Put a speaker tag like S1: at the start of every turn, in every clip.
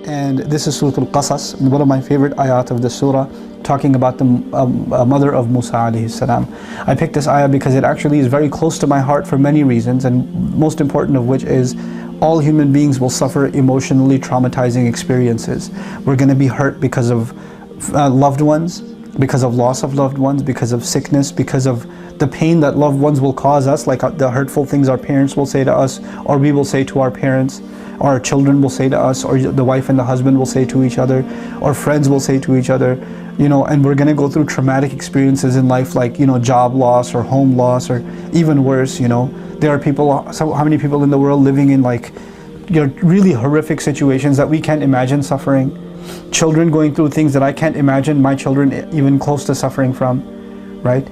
S1: And this is Surah Al-Qasas, one of my favorite ayat of the surah, talking about the mother of Musa alayhi salam. I picked this ayah because it actually is very close to my heart for many reasons, and most important of which is all human beings will suffer emotionally traumatizing experiences. We're going to be hurt because of loved ones, because of loss of loved ones, because of sickness, because of the pain that loved ones will cause us, like the hurtful things our parents will say to us, or we will say to our parents, or our children will say to us, or the wife and the husband will say to each other, or friends will say to each other, you know, and we're going to go through traumatic experiences in life, like, you know, job loss or home loss, or even worse, you know. There are people, so how many people in the world living in, like, you know, really horrific situations that we can't imagine suffering. Children going through things that I can't imagine my children even close to suffering from, right?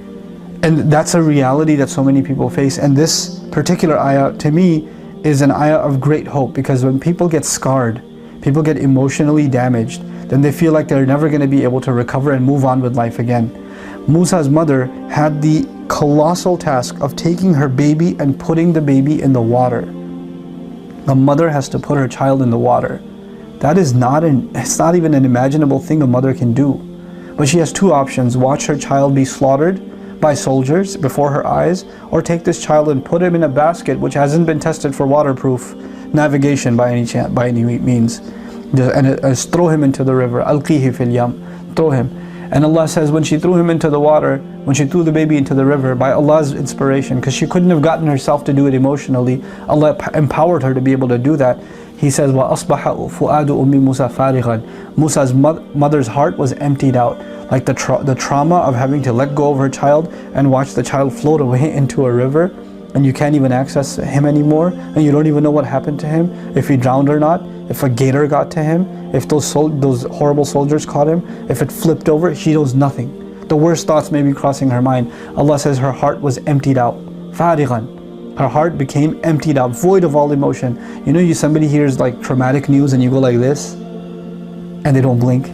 S1: And that's a reality that so many people face. And this particular ayah, to me, is an ayah of great hope, because when people get scarred, people get emotionally damaged, then they feel like they're never going to be able to recover and move on with life again. Musa's mother had the colossal task of taking her baby and putting the baby in the water. A mother has to put her child in the water. That is it's not even an imaginable thing a mother can do. But she has two options: watch her child be slaughtered by soldiers before her eyes, or take this child and put him in a basket which hasn't been tested for waterproof navigation by any means, and throw him into the river. Alqihi fil yam, throw him. And Allah says, when she threw him into the water, when she threw the baby into the river, by Allah's inspiration, because she couldn't have gotten herself to do it emotionally, Allah empowered her to be able to do that. He says, وَأَصْبَحَ فُؤَادُ أُمِّ مُوسَى فَارِغًا. Musa's mother's heart was emptied out, like the trauma of having to let go of her child and watch the child float away into a river, and you can't even access him anymore, and you don't even know what happened to him, if he drowned or not, if a gator got to him, if those horrible soldiers caught him, if it flipped over. She knows nothing. The worst thoughts may be crossing her mind. Allah says her heart was emptied out. فَارِغًا. Her heart became emptied out, void of all emotion. You know, somebody hears like traumatic news and you go like this, and they don't blink,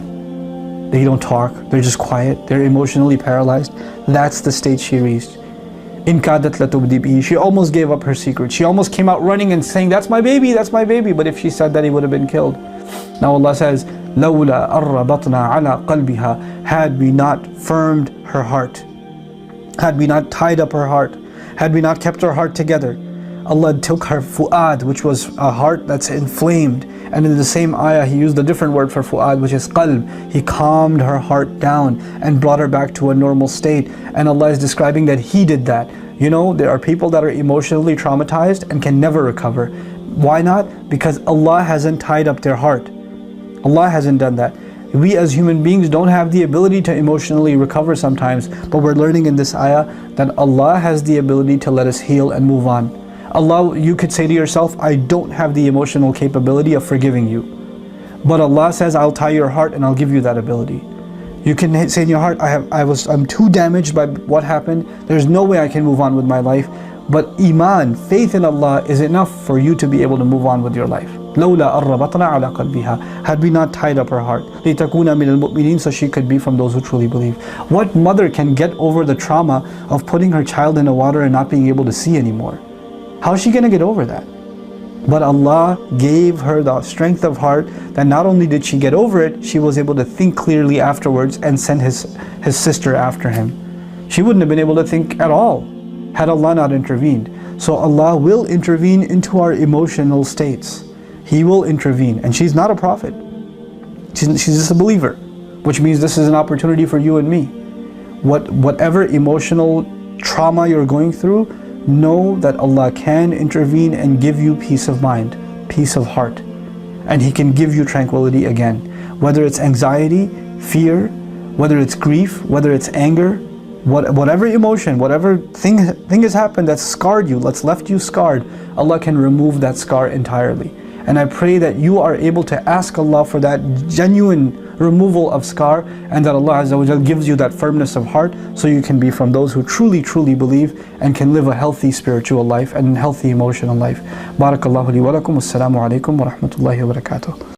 S1: they don't talk, they're just quiet, they're emotionally paralyzed. That's the state she reached. In kadat latubdi bihi. She almost gave up her secret. She almost came out running and saying, that's my baby, that's my baby. But if she said that, he would have been killed. Now Allah says, لَوْلَا أَرَّبَطْنَا عَلَىٰ قَلْبِهَا. Had we not firmed her heart, had we not tied up her heart, had we not kept her heart together. Allah took her fu'ad, which was a heart that's inflamed, and in the same ayah He used a different word for fu'ad, which is qalb. He calmed her heart down and brought her back to a normal state. And Allah is describing that He did that. You know, there are people that are emotionally traumatized and can never recover. Why not? Because Allah hasn't tied up their heart. Allah hasn't done that. We as human beings don't have the ability to emotionally recover sometimes, but we're learning in this ayah that Allah has the ability to let us heal and move on. Allah, you could say to yourself, I don't have the emotional capability of forgiving you. But Allah says, I'll tie your heart and I'll give you that ability. You can say in your heart, I'm too damaged by what happened. There's no way I can move on with my life. But Iman, faith in Allah, is enough for you to be able to move on with your life. لَوْلَا أَرَّبَطْنَا عَلَىٰ قَلْبِهَا. Had we not tied up her heart, لِتَكُونَ مِنَ الْمُؤْمِنِينَ, so she could be from those who truly believe. What mother can get over the trauma of putting her child in the water and not being able to see anymore? How is she going to get over that? But Allah gave her the strength of heart that not only did she get over it, she was able to think clearly afterwards and send his sister after him. She wouldn't have been able to think at all had Allah not intervened. So Allah will intervene into our emotional states. He will intervene. And she's not a prophet. She's just a believer, which means this is an opportunity for you and me. Whatever emotional trauma you're going through, know that Allah can intervene and give you peace of mind, peace of heart. And He can give you tranquility again. Whether it's anxiety, fear, whether it's grief, whether it's anger, whatever emotion, whatever thing has happened that's scarred you, that's left you scarred, Allah can remove that scar entirely. And I pray that you are able to ask Allah for that genuine removal of scar, and that Allah Azza wa Jal gives you that firmness of heart, so you can be from those who truly believe and can live a healthy spiritual life and healthy emotional life. Barakallahu li wa lakum. Assalamu alaikum wa rahmatullahi wa barakatuh.